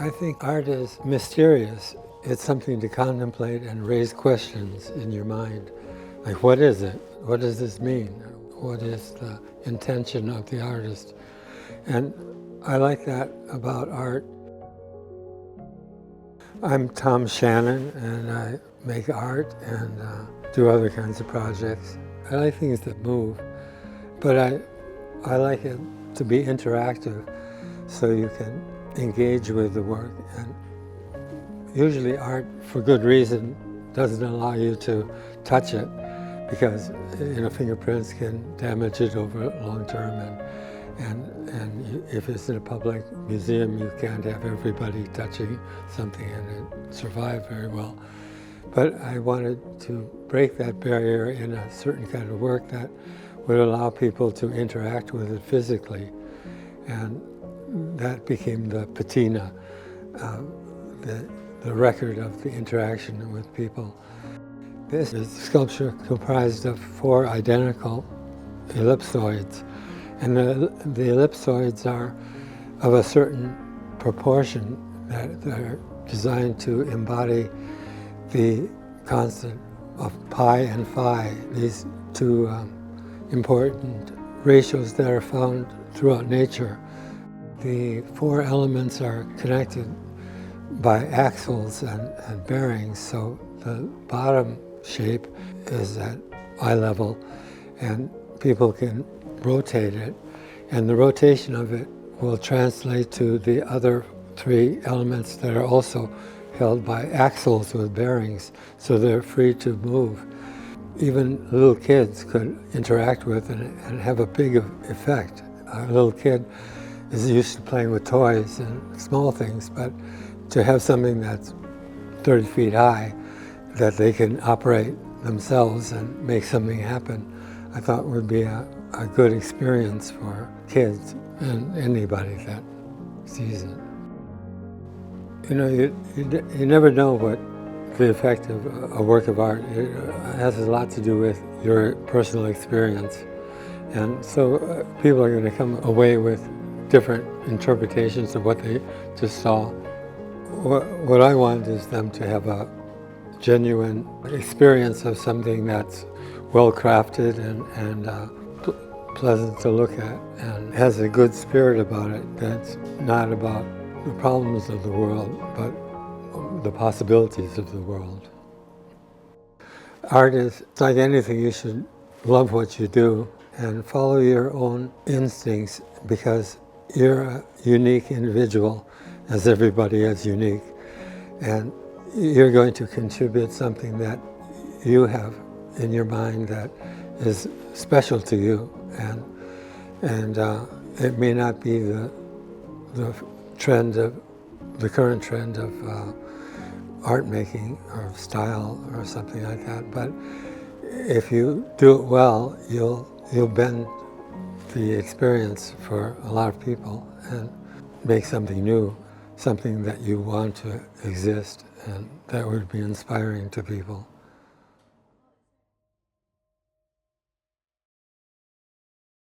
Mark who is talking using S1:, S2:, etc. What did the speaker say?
S1: I think art is mysterious. It's something to contemplate and raise questions in your mind. Like, what is it? What does this mean? What is the intention of the artist? And I like that about art. I'm Tom Shannon, and I make art and do other kinds of projects. I like things that move, but I like it to be interactive so you can engage with the work. And usually art, for good reason, doesn't allow you to touch it because fingerprints can damage it over long term, and if it's in a public museum, you can't have everybody touching something and it survive very well. But I wanted to break that barrier in a certain kind of work that would allow people to interact with it physically, and that became the patina, the record of the interaction with people. This is a sculpture comprised of 4 identical ellipsoids, and the ellipsoids are of a certain proportion that they're designed to embody the constant of pi and phi, these 2 important ratios that are found throughout nature. The 4 elements are connected by axles and bearings, so the bottom shape is at eye level, and people can rotate it, and the rotation of it will translate to the other 3 elements that are also held by axles with bearings, so they're free to move. Even little kids could interact with it and have a big effect. A little kid is used to playing with toys and small things, but to have something that's 30 feet high that they can operate themselves and make something happen, I thought would be a good experience for kids and anybody that sees it. You never know what the effect of a work of art. It has a lot to do with your personal experience. And so people are going to come away with different interpretations of what they just saw. What I want is them to have a genuine experience of something that's well crafted and pleasant to look at, and has a good spirit about it that's not about the problems of the world, but the possibilities of the world. Art is like anything. You should love what you do and follow your own instincts, because you're a unique individual, as everybody is unique, and you're going to contribute something that you have in your mind that is special to you, and it may not be the current trend of art making or style or something like that, but if you do it well, you'll bend the experience for a lot of people and make something new, something that you want to exist, and that would be inspiring to people.